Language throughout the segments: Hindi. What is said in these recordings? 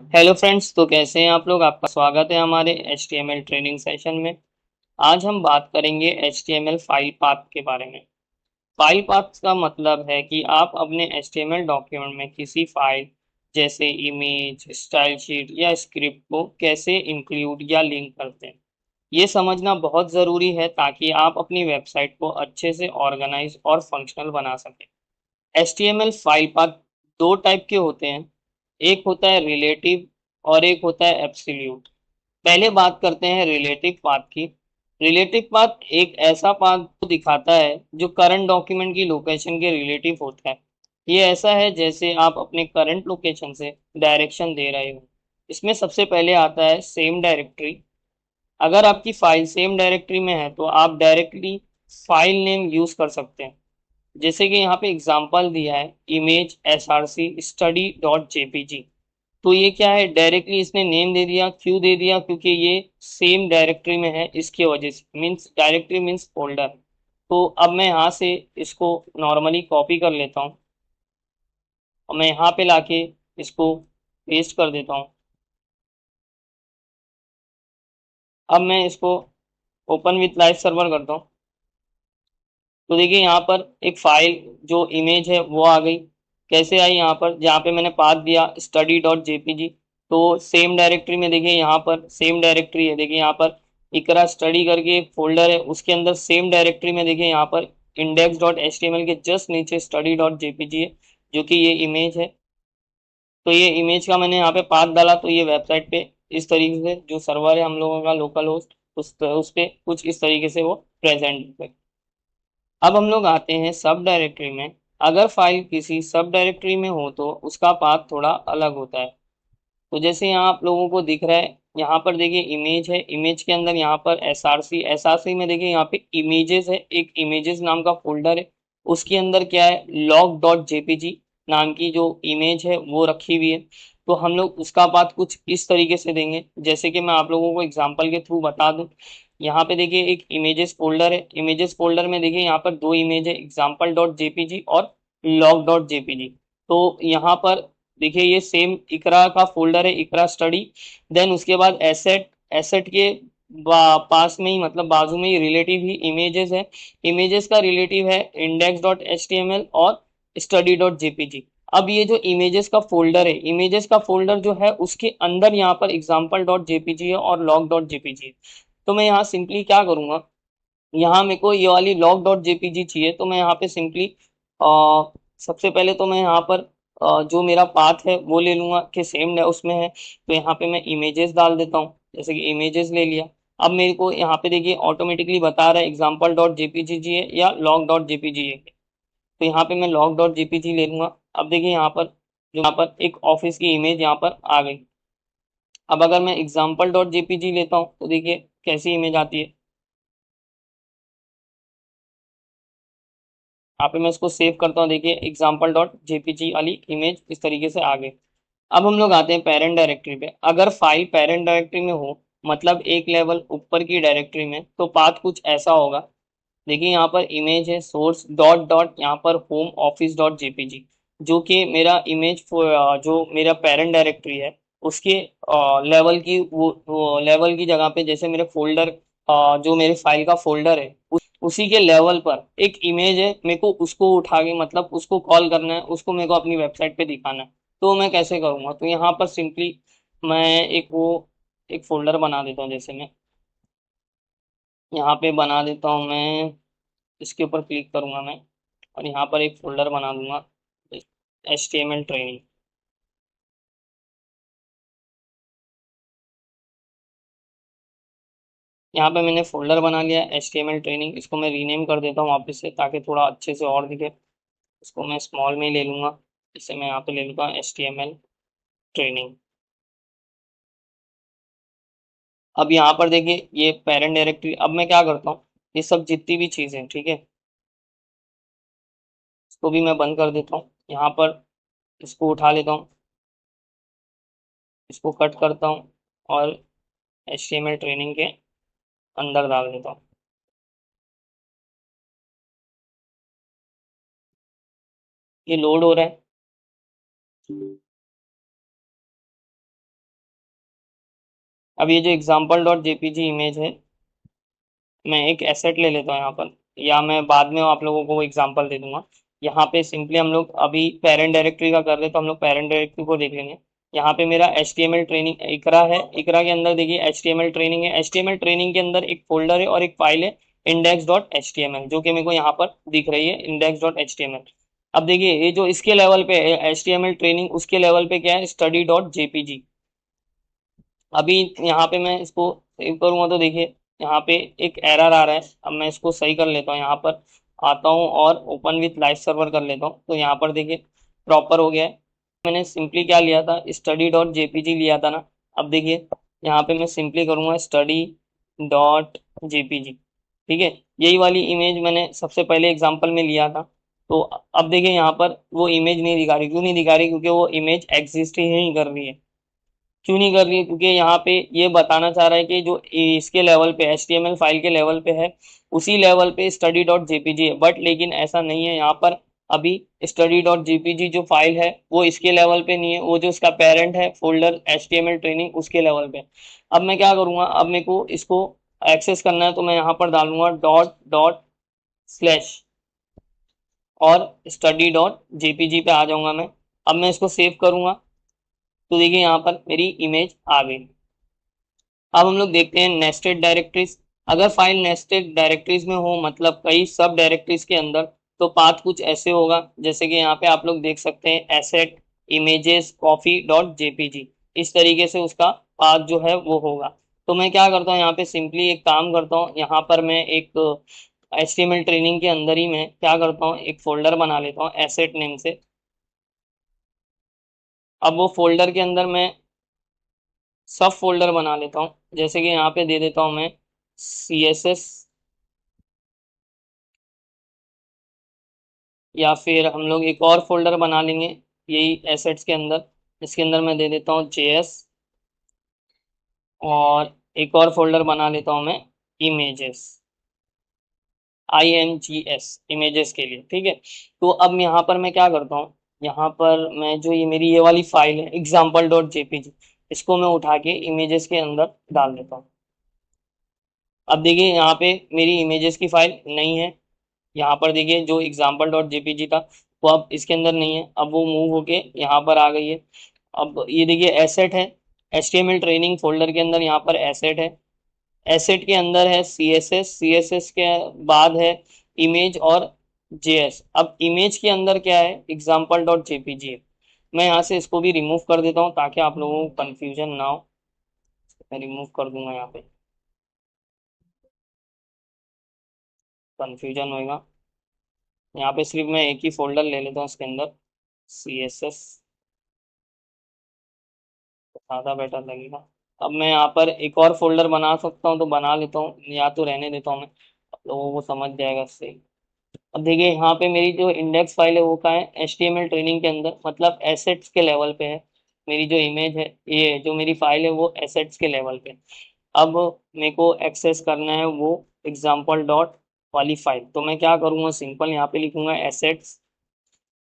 हेलो फ्रेंड्स, तो कैसे हैं आप लोग। आपका स्वागत है हमारे HTML ट्रेनिंग सेशन में। आज हम बात करेंगे HTML फाइल पाथ के बारे में। फाइल पाथ का मतलब है कि आप अपने HTML डॉक्यूमेंट में किसी फाइल जैसे इमेज, स्टाइल शीट या स्क्रिप्ट को कैसे इंक्लूड या लिंक करते हैं। ये समझना बहुत ज़रूरी है ताकि आप अपनी वेबसाइट को अच्छे से ऑर्गेनाइज और फंक्शनल बना सकें। HTML फाइल पाथ दो टाइप के होते हैं, एक होता है रिलेटिव और एक होता है एब्सोल्यूट। पहले बात करते हैं रिलेटिव पाथ की। रिलेटिव पाथ एक ऐसा पाथ को दिखाता है जो करंट डॉक्यूमेंट की लोकेशन के रिलेटिव होता है। ये ऐसा है जैसे आप अपने करंट लोकेशन से डायरेक्शन दे रहे हो। इसमें सबसे पहले आता है सेम डायरेक्टरी। अगर आपकी फाइल सेम डायरेक्टरी में है तो आप डायरेक्टली फाइल नेम यूज कर सकते हैं। जैसे कि यहाँ पे एग्जांपल दिया है image src study dot JPG. तो ये क्या है, डायरेक्टली इसने नेम दे दिया। क्यों दे दिया? क्योंकि ये सेम डायरेक्टरी में है, इसके वजह से। Means directory means folder. तो अब मैं यहाँ से इसको नॉर्मली कॉपी कर लेता हूँ और मैं यहाँ पे लाके इसको पेस्ट कर देता हूँ। अब मैं इसको ओपन विथ लाइव सर्वर करता हूँ। तो देखिए यहाँ पर एक फाइल जो इमेज है वो आ गई। कैसे आई? यहाँ पर जहाँ पे मैंने पाथ दिया स्टडी डॉट जेपीजी, तो सेम डायरेक्टरी में देखिए यहाँ पर सेम डायरेक्टरी है। देखिए यहाँ पर इकरा स्टडी करके एक फोल्डर है, उसके अंदर सेम डायरेक्टरी में देखिए यहाँ पर index dot H T M L के जस्ट नीचे स्टडी डॉट जेपीजी है, जो कि ये इमेज है। तो ये इमेज का मैंने यहाँ पे पाथ डाला तो ये वेबसाइट पे इस तरीके से, जो सर्वर है हम लोगों का लोकल होस्ट, उस पे कुछ इस तरीके से वो प्रेजेंट है। अब हम लोग आते हैं सब डायरेक्टरी में। अगर फाइल किसी सब डायरेक्टरी में हो तो उसका पाथ थोड़ा अलग होता है। तो जैसे यहाँ आप लोगों को दिख रहा है, यहाँ पर देखिए इमेज है, इमेज के अंदर यहाँ पर एसआरसी में देखिए यहाँ पे इमेजेस है, एक इमेजेस नाम का फोल्डर है। उसके अंदर क्या है, लॉग डॉट जेपीजी नाम की जो इमेज है वो रखी हुई है। तो हम लोग उसका पाथ कुछ इस तरीके से देंगे, जैसे कि मैं आप लोगों को एग्जांपल के थ्रू बता दूं। यहाँ पे देखिए एक इमेजेस फोल्डर है, इमेजेस फोल्डर में देखिए यहाँ पर दो इमेज है, एग्जाम्पल डॉट जेपीजी और लॉग डॉट जेपीजी। तो यहाँ पर देखिए ये सेम इकरा का फोल्डर है, इकरा स्टडी। देन उसके बाद एसेट, एसेट के पास में ही मतलब बाजू में ही रिलेटिव ही इमेजेस है। इमेजेस का रिलेटिव है index dot H T M L और स्टडी डॉट जेपीजी। अब ये जो इमेजेस का फोल्डर है, इमेजेस का फोल्डर जो है उसके अंदर यहाँ पर एग्जाम्पल डॉट जेपीजी है और लॉग डॉट जेपीजी है। तो मैं यहाँ सिंपली क्या करूँगा, यहाँ मेरे को ये वाली लॉग डॉट जेपीजी चाहिए, तो मैं यहाँ पे सिंपली सबसे पहले तो मैं यहाँ पर जो मेरा पाथ है वो ले लूंगा कि सेम उसमें है। तो यहाँ पे मैं इमेजेस डाल देता हूँ, जैसे कि इमेजेस ले लिया। अब मेरे को यहाँ पे देखिए ऑटोमेटिकली बता रहा है एग्जाम्पल डॉट जेपीजी है या लॉग डॉट जेपीजी है। तो यहाँ पे मैं लॉग डॉट जेपीजी ले लूंगा। अब देखिए यहाँ पर जो यहाँ पर एक ऑफिस की इमेज यहाँ पर आ गई। अब अगर मैं एग्जाम्पल डॉट जेपीजी लेता हूँ तो देखिए कैसी इमेज आती है। यहाँ पे मैं इसको सेव करता हूँ, देखिए एग्जाम्पल डॉट जेपीजी वाली इमेज इस तरीके से आ गई। अब हम लोग आते हैं पेरेंट डायरेक्टरी पे। अगर फाइल पेरेंट डायरेक्टरी में हो, मतलब एक लेवल ऊपर की डायरेक्टरी में, तो पाथ कुछ ऐसा होगा। देखिए यहाँ पर इमेज है, सोर्स डॉट डॉट यहाँ पर होम ऑफिस डॉट जेपीजी, जो कि मेरा इमेज जो मेरा पेरेंट डायरेक्टरी है उसके लेवल की वो लेवल की जगह पे, जैसे मेरे फोल्डर जो मेरे फाइल का फोल्डर है उसी के लेवल पर एक इमेज है। मेरे को उसको उठा के मतलब उसको कॉल करना है, उसको मेरे को अपनी वेबसाइट पे दिखाना है। तो मैं कैसे करूँगा? तो यहाँ पर सिंपली मैं एक फोल्डर बना देता हूँ। जैसे मैं यहाँ पे बना देता हूँ, मैं इसके ऊपर क्लिक करूँगा मैं, और यहाँ पर एक फोल्डर बना दूंगा HTML ट्रेनिंग। यहाँ पे मैंने फोल्डर बना लिया HTML ट्रेनिंग। इसको मैं रीनेम कर देता हूँ वापस से ताकि थोड़ा अच्छे से और दिखे। इसको मैं स्मॉल में ही ले लूँगा। इससे मैं यहाँ पे ले लूँगा HTML ट्रेनिंग। अब यहाँ पर देखिए ये पेरेंट डायरेक्टरी। अब मैं क्या करता हूँ, ये सब जितनी भी चीज़ें, ठीक है, इसको भी मैं बंद कर देता हूँ। यहाँ पर इसको उठा लेता हूँ, इसको कट करता हूँ और HTML ट्रेनिंग के अंदर डाल देता हूँ। ये लोड हो रहा है। अब ये जो एग्जाम्पल डॉट जेपीजी इमेज है, मैं एक एसेट ले लेता हूँ यहाँ पर, या मैं बाद में आप लोगों को वो एग्जाम्पल दे दूंगा। यहाँ पे सिंपली हम लोग अभी पेरेंट डायरेक्टरी का कर रहे तो हम लोग पेरेंट डायरेक्टरी को देख लेंगे। यहाँ पे मेरा HTML ट्रेनिंग इकरा है, इकरा के अंदर देखिए HTML ट्रेनिंग है, HTML ट्रेनिंग के अंदर एक फोल्डर है और एक फाइल है index.html, जो कि मेरे को यहाँ पर दिख रही है index.html। अब देखिए ये जो इसके लेवल पे है HTML ट्रेनिंग, उसके लेवल पे क्या है study.jpg। अभी यहाँ पे मैं इसको सेव करूँगा तो देखिए यहाँ पे एक एरर आ रहा है। अब मैं इसको सही कर लेता हूँ, यहाँ पर आता हूँ और ओपन विथ लाइव सर्वर कर लेता हूँ, तो यहाँ पर देखिए प्रॉपर हो गया है। मैंने सिंपली क्या लिया था, study.jpg लिया था ना। अब देखिए यहाँ पे मैं सिंपली करूँगा study.jpg, ठीक है। यही वाली इमेज मैंने सबसे पहले एग्जाम्पल में लिया था। तो अब देखिए यहाँ पर वो इमेज नहीं दिखा रही, क्यों नहीं दिखा रही, क्योंकि वो इमेज एग्जिस्ट ही नहीं कर रही है। क्यों नहीं कर रही है, क्योंकि यहाँ पे ये बताना चाह रहा है कि जो इसके लेवल पे HTML फाइल के लेवल पे है, उसी लेवल पे study.jpg है, बट लेकिन ऐसा नहीं है यहाँ पर। अभी study.jpg जो फाइल है वो इसके लेवल पे नहीं है, वो जो इसका पेरेंट है फोल्डर HTML ट्रेनिंग, उसके लेवल पे। अब मैं क्या करूँगा, अब मेरे को इसको एक्सेस करना है तो मैं यहाँ पर डालूंगा डॉट डॉट स्लैश और study.jpg पे आ जाऊंगा मैं। अब मैं इसको सेव करूंगा तो देखिए यहाँ पर मेरी इमेज आ गई। अब हम लोग देखते हैं नेस्टेड डायरेक्टरीज। अगर फाइल नेस्टेड डायरेक्टरीज में हो, मतलब कई सब डायरेक्टरीज के अंदर, तो पाथ कुछ ऐसे होगा, जैसे कि यहाँ पे आप लोग देख सकते हैं asset images coffee dot JPG, इस तरीके से उसका पाथ जो है वो होगा। तो मैं क्या करता हूँ, यहाँ पे सिंपली एक काम करता हूँ, यहाँ पर मैं एक HTML ट्रेनिंग के अंदर ही मैं क्या करता हूँ, एक फोल्डर बना लेता हूँ एसेट नेम से। अब वो फोल्डर के अंदर मैं सब फोल्डर बना लेता हूँ, जैसे कि यहाँ पे दे देता हूँ मैं CSS, या फिर हम लोग एक और फोल्डर बना लेंगे यही एसेट्स के अंदर, इसके अंदर मैं दे देता हूँ JS, और एक और फोल्डर बना लेता हूँ मैं इमेजेस, IMGS, इमेजेस के लिए, ठीक है। तो अब यहाँ पर मैं क्या करता हूँ, यहाँ पर मैं जो ये मेरी ये वाली फाइल है example.jpg, इसको मैं उठा के इमेजेस के अंदर डाल देता हूँ। अब देखिए यहाँ पे मेरी इमेजेस की फाइल नहीं है, यहाँ पर देखिए जो example.jpg था वो अब इसके अंदर नहीं है, अब वो मूव होके यहाँ पर आ गई है। अब ये देखिए एसेट है, HTML ट्रेनिंग फोल्डर के अंदर यहाँ पर एसेट है, एसेट के अंदर है CSS के बाद है इमेज और JS। अब इमेज के अंदर क्या है example.jpg है। मैं यहाँ से इसको भी रिमूव कर देता हूँ ताकि आप लोगों को कंफ्यूजन ना हो। मैं रिमूव कर दूंगा, यहाँ पे कंफ्यूजन होएगा। यहाँ पे सिर्फ मैं एक ही फोल्डर ले लेता हूँ इसके अंदर CSS, ज़्यादा बेटर लगेगा। अब मैं यहाँ पर एक और फोल्डर बना सकता हूँ तो बना लेता हूँ, या तो रहने देता हूँ मैं, आप लोगों को समझ जाएगा इससे। अब देखिए यहाँ पे मेरी जो इंडेक्स फाइल है वो कहाँ है, HTML ट्रेनिंग के अंदर, मतलब एसेट्स के लेवल पे है। मेरी जो इमेज है, ये जो मेरी फाइल है वो एसेट्स के लेवल पे। अब मेरे को एक्सेस करना है वो एग्जाम्पल डॉट वाली फाइल, तो मैं क्या करूँगा, सिंपल यहाँ पे लिखूंगा एसेट्स।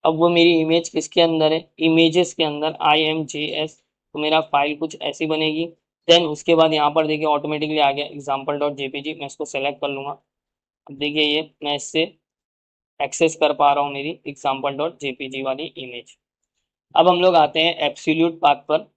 अब वो मेरी इमेज किसके अंदर है, इमेजेस के अंदर IMJS। तो मेरा फाइल कुछ ऐसी बनेगी। देन उसके बाद यहाँ पर देखिए ऑटोमेटिकली आ गया example.jpg, मैं इसको सेलेक्ट कर लूँगा। अब देखिए ये मैं इससे एक्सेस कर पा रहा हूँ मेरी example.jpg वाली इमेज। अब हम लोग आते हैं एब्सोल्यूट पाथ पर।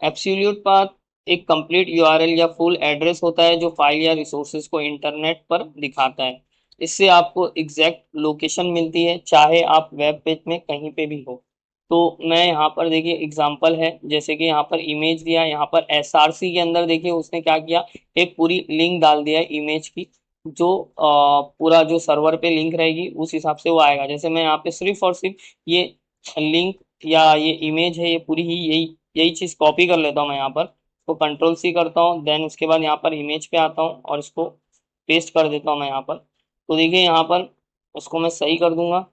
एब्सोल्यूट पाथ एक कंप्लीट URL या फुल एड्रेस होता है जो फाइल या रिसोर्सेज को इंटरनेट पर दिखाता है। इससे आपको एग्जैक्ट लोकेशन मिलती है, चाहे आप वेब पेज में कहीं पे भी हो। तो मैं यहाँ पर देखिए एग्जांपल है, जैसे कि यहाँ पर इमेज दिया, यहाँ पर SRC के अंदर देखिए उसने क्या किया, एक पूरी लिंक डाल दिया है इमेज की, जो पूरा जो सर्वर पे लिंक रहेगी उस हिसाब से वो आएगा। जैसे मैं यहाँ पे सिर्फ और सिर्फ ये लिंक या ये इमेज है, ये पूरी ही यही यही चीज़ कॉपी कर लेता हूँ मैं यहाँ पर, तो कंट्रोल C करता हूँ, देन उसके बाद यहाँ पर इमेज पे आता हूँ और इसको पेस्ट कर देता हूँ मैं यहाँ पर। तो देखिए यहाँ पर उसको मैं सही कर दूंगा।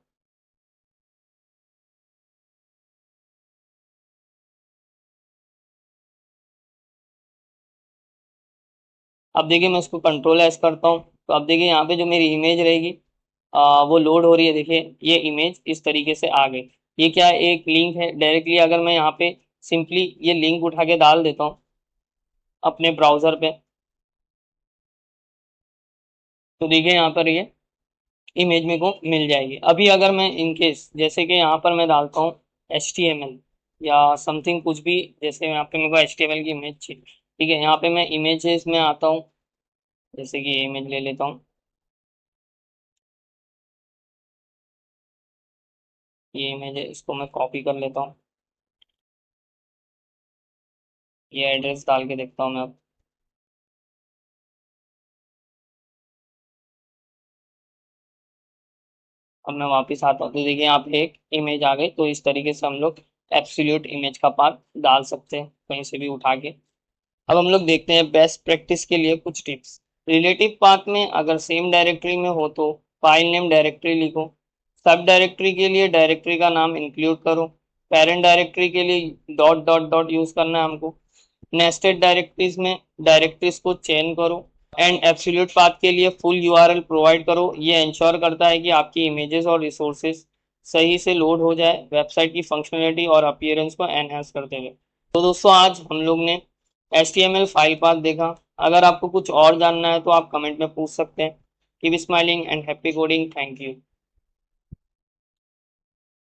अब देखिए मैं इसको कंट्रोल S करता हूँ, तो अब देखिए यहाँ पे जो मेरी इमेज रहेगी वो लोड हो रही है। देखिए ये इमेज इस तरीके से आ गई। ये क्या है, एक लिंक है डायरेक्टली। अगर मैं यहाँ पे सिंपली ये लिंक उठा के डाल देता हूँ, अपने ब्राउज़र पे, तो देखिए यहाँ पर ये इमेज मेरे को मिल जाएगी। अभी अगर मैं इनकेस जैसे कि यहाँ पर मैं डालता हूँ HTML या समथिंग कुछ भी, जैसे यहाँ पे मेरे को HTML की इमेज चाहिए, ठीक है, यहाँ पे मैं इमेजेस में आता हूँ, जैसे कि ये इमेज ले लेता हूँ, ये इमेज है, इसको मैं कॉपी कर लेता हूँ, ये एड्रेस डाल के देखता हूँ मैं अब मैं वापस आता हूँ, तो देखिए यहाँ पे एक इमेज आ गई। तो इस तरीके से हम लोग एब्सोल्यूट इमेज का पाथ डाल सकते हैं कहीं से भी उठा के। अब हम लोग देखते हैं बेस्ट प्रैक्टिस के लिए कुछ टिप्स। रिलेटिव पाथ में अगर सेम डायरेक्टरी में हो तो फाइल नेम डायरेक्टरी लिखो। सब डायरेक्टरी के लिए डायरेक्टरी का नाम इंक्लूड करो। पेरेंट डायरेक्टरी के लिए डॉट डॉट डॉट यूज करना है हमको। नेस्टेड डायरेक्टरीज में डायरेक्टरीज को चेन करो। एंड एब्सोल्यूट पाथ के लिए फुल यूआरएल प्रोवाइड करो। ये इंश्योर करता है कि आपकी इमेजेस और रिसोर्सेज सही से लोड हो जाए, वेबसाइट की फंक्शनलिटी और अपीयरेंस को एनहांस करते हुए। तो दोस्तों आज हम लोग ने HTML फाइल पाथ देखा। अगर आपको कुछ और जानना है तो आप कमेंट में पूछ सकते हैं। Keep smiling and happy coding. Thank you.